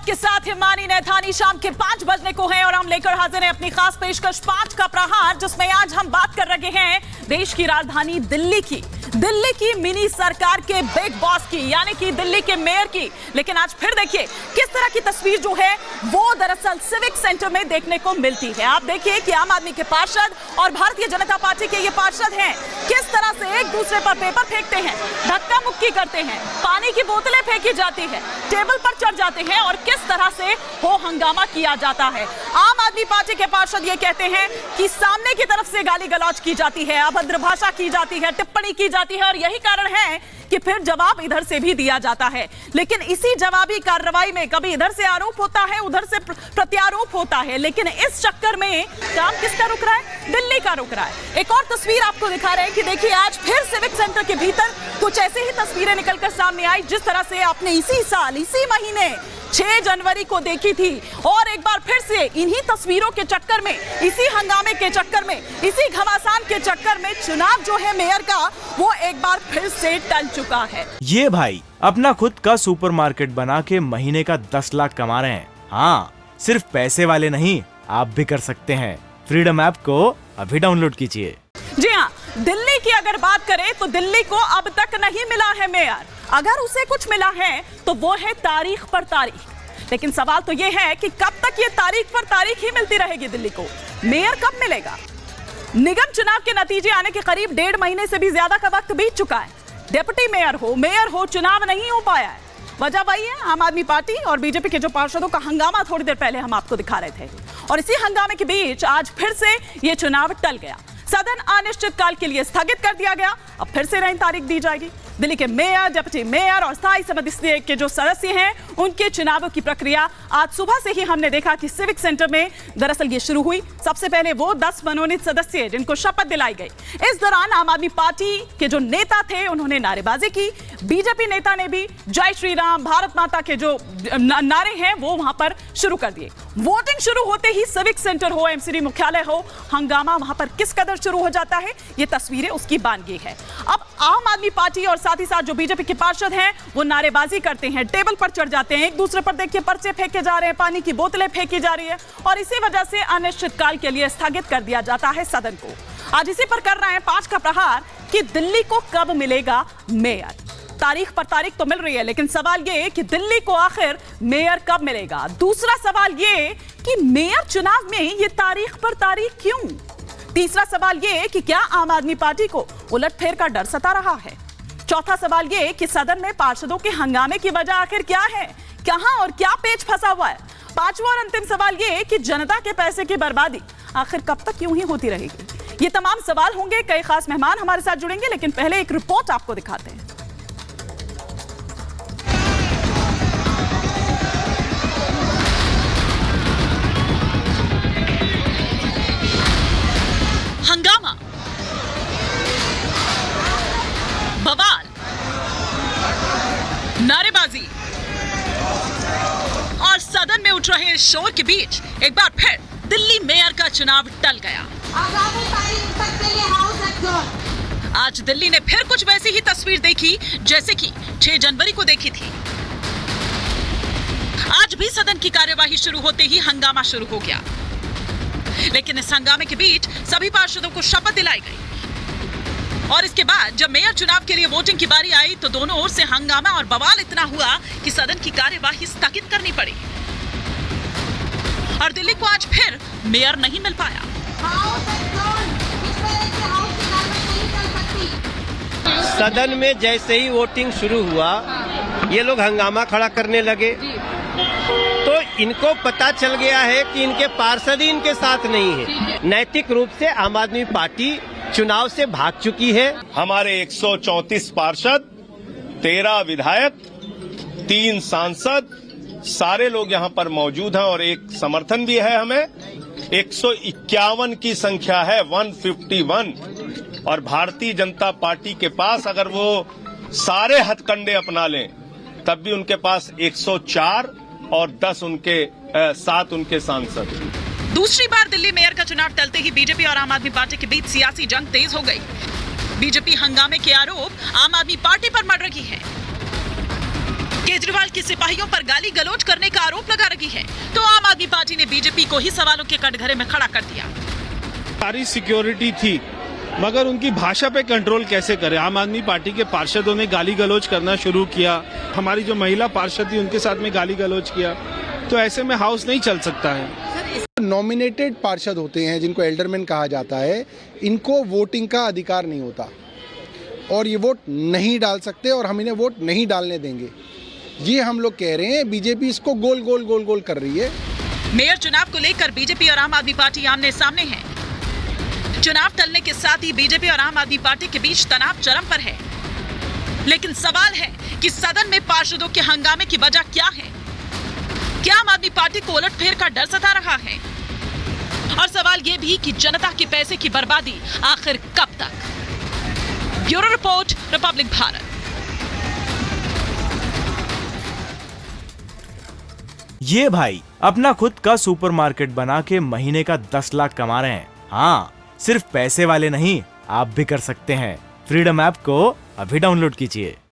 आपके साथ हिमानी नैथानी। शाम के 5 बजने को हैं और हम लेकर हाजिर हैं अपनी खास पेशकश 5 का प्रहार, जिसमें आज हम बात कर रहे हैं देश की राजधानी दिल्ली की मिनी सरकार के बिग बॉस की, यानी कि दिल्ली के मेयर की। लेकिन आज फिर देखिए किस तरह की तस्वीर जो है वो दरअसल सिविक सेंटर में देखने को मिलती है। आप देखिए कि आम आदमी के पार्षद और भारतीय जनता पार्टी के ये पार्षद हैं, किस तरह से एक दूसरे पर पेपर फेंकते हैं, धक्का मुक्की करते हैं, पानी की बोतलें फेंकी जाती है, टेबल पर चढ़ जाते हैं और किस तरह से हो हंगामा किया जाता है। आम आदमी पार्टी के पार्षद ये कहते हैं कि सामने की तरफ से गाली गलौज की जाती है, अभद्र भाषा की जाती है, टिप्पणी की जाती है और यही कारण है कि फिर जवाब इधर से भी दिया जाता है। लेकिन इसी जवाबी कार्रवाई में कभी इधर से आरोप होता है, उधर से प्रत्यारोप होता है। लेकिन इस चक्कर में काम किसका रुक रहा है? दिल्ली का रुक रहा है। एक और तस्वीर आपको दिखा रहे हैं कि देखिए आज फिर सिविक सेंटर के भीतर कुछ ऐसे ही तस्वीरें निकलकर सामने आई जिस तरह से आपने इसी साल इसी महीने 6 जनवरी को देखी थी। और एक बार फिर से इन्हीं तस्वीरों के चक्कर में, इसी हंगामे के चक्कर में, इसी घमासान के चक्कर में चुनाव जो है मेयर का वो एक बार फिर से टल चुका है। ये भाई अपना खुद का सुपरमार्केट बना के महीने का 10 लाख कमा रहे हैं। हाँ, सिर्फ पैसे वाले नहीं, आप भी कर सकते हैं। फ्रीडम ऐप को अभी डाउनलोड कीजिए। जी हाँ, दिल्ली की अगर बात करें तो दिल्ली को अब तक नहीं मिला है मेयर। अगर उसे कुछ मिला है तो वो है तारीख पर तारीख। लेकिन सवाल तो ये है कि कब तक ये तारीख पर तारीख ही मिलती रहेगी दिल्ली को? मेयर कब मिलेगा? निगम चुनाव के नतीजे आने के करीब 1.5 महीने से भी ज्यादा का वक्त बीत चुका है। डिप्टी मेयर हो, चुनाव नहीं हो पाया है। वजह वही है, आम आदमी पार्टी और बीजेपी के जो पार्षदों का हंगामा थोड़ी देर पहले हम आपको दिखा रहे थे। और इसी हंगामे के बीच आज फिर से ये चुनाव टल गया। सदन अनिश्चितकाल के लिए स्थगित कर दिया गया। अब फिर से नई तारीख दी जाएगी। दिल्ली के मेयर, डिप्टी मेयर और स्थायी समिति के जो सदस्य हैं उनके चुनावों की प्रक्रिया आज सुबह से ही हमने देखा कि सिविक सेंटर में दरअसल ये शुरू हुई। सबसे पहले वो 10 मनोनीत सदस्य जिनको शपथ दिलाई गई। इस दौरान आम आदमी पार्टी के जो नेता थे उन्होंने नारेबाजी की। बीजेपी नेता ने भी जय श्री राम, भारत माता के जो नारे हैं वो वहां पर शुरू कर दिए। वोटिंग शुरू होते ही सिविक सेंटर हो, एमसीडी मुख्यालय हो, हंगामा वहां पर किस कदर शुरू हो जाता है ये तस्वीरें उसकी बानगी है। अब आम आदमी पार्टी और साथ ही साथ जो बीजेपी के पार्षद हैं वो नारेबाजी करते हैं, टेबल पर चढ़ जाते हैं, एक दूसरे पर देखिए पर्चे फेंके जा रहे हैं, पानी की बोतलें फेंकी जा रही है और इसी वजह से अनिश्चितकाल के लिए स्थगित कर दिया जाता है सदन को। आज इसी पर कर रहे हैं 5 का प्रहार कि दिल्ली को कब मिलेगा मेयर। तारीख पर तारीख तो मिल रही है, लेकिन सवाल ये कि दिल्ली को आखिर मेयर कब मिलेगा। दूसरा सवाल ये कि मेयर चुनाव में ये तारीख पर तारीख क्यों। तीसरा सवाल ये कि क्या आम आदमी पार्टी को उलटफेर का डर सता रहा है। चौथा सवाल ये कि सदन में पार्षदों के हंगामे की वजह आखिर क्या है, कहां और क्या पेच फंसा हुआ है। पांचवा और अंतिम सवाल ये कि जनता के पैसे की बर्बादी आखिर कब तक यूं ही होती रहेगी। ये तमाम सवाल होंगे। कई खास मेहमान हमारे साथ जुड़ेंगे, लेकिन पहले एक रिपोर्ट आपको दिखाते हैं। हंगामा, बवाल, नारेबाजी और सदन में उठ रहे शोर के बीच एक बार फिर दिल्ली मेयर का चुनाव टल गया। आज दिल्ली ने फिर कुछ वैसी ही तस्वीर देखी जैसे कि 6 जनवरी को देखी थी। आज भी सदन की कार्यवाही शुरू होते ही हंगामा शुरू हो गया। लेकिन इस हंगामे के बीच सभी पार्षदों को शपथ दिलाई गई और इसके बाद जब मेयर चुनाव के लिए वोटिंग की बारी आई तो दोनों ओर से हंगामा और बवाल इतना हुआ कि सदन की कार्यवाही स्थगित करनी पड़ी और दिल्ली को आज फिर मेयर नहीं मिल पाया। सदन में जैसे ही वोटिंग शुरू हुआ ये लोग हंगामा खड़ा करने लगे, तो इनको पता चल गया है कि इनके पार्षद ही इनके साथ नहीं है। नैतिक रूप से आम आदमी पार्टी चुनाव से भाग चुकी है। हमारे 134 पार्षद, 13 विधायक, 3 सांसद, सारे लोग यहाँ पर मौजूद हैं और एक समर्थन भी है हमें। 151 की संख्या है, 151। और भारतीय जनता पार्टी के पास अगर वो सारे हथकंडे अपना लें तब भी उनके पास 104 और 10 उनके 7 उनके सांसद। दूसरी बार दिल्ली मेयर का चुनाव टलते ही बीजेपी और आम आदमी पार्टी के बीच सियासी जंग तेज हो गई। बीजेपी हंगामे के आरोप आम आदमी पार्टी पर मढ़ रही है। केजरीवाल की सिपाहियों पर गाली गलौज करने का आरोप लगा रही है, तो आम आदमी पार्टी ने बीजेपी को ही सवालों के कटघरे में खड़ा कर दिया। सारी सिक्योरिटी थी, मगर उनकी भाषा पे कंट्रोल कैसे करें। आम आदमी पार्टी के पार्षदों ने गाली गलौज करना शुरू किया, हमारी जो महिला पार्षद थी उनके साथ में गाली गलौज किया, तो ऐसे में हाउस नहीं चल सकता है। नॉमिनेटेड पार्षद होते हैं जिनको एल्डरमैन कहा जाता है, इनको वोटिंग का अधिकार नहीं होता और ये वोट नहीं डाल सकते और हम इन्हें वोट नहीं डालने देंगे। ये हम लोग कह रहे हैं, बीजेपी इसको गोल गोल गोल गोल कर रही है। मेयर चुनाव को लेकर बीजेपी और आम आदमी पार्टी आमने सामने है। चुनाव टलने के साथ ही बीजेपी और आम आदमी पार्टी के बीच तनाव चरम पर है। लेकिन सवाल है कि सदन में पार्षदों के हंगामे की वजह क्या है? क्या आम आदमी पार्टी को उलटफेर का डर सता रहा है? और सवाल यह भी कि जनता के पैसे की बर्बादी आखिर कब तक? Bureau report, Republic Bharat. ये भाई अपना खुद का सुपरमार्केट बना के महीने का 10 लाख कमा रहे हैं। हाँ, सिर्फ पैसे वाले नहीं, आप भी कर सकते हैं। फ्रीडम ऐप को अभी डाउनलोड कीजिए।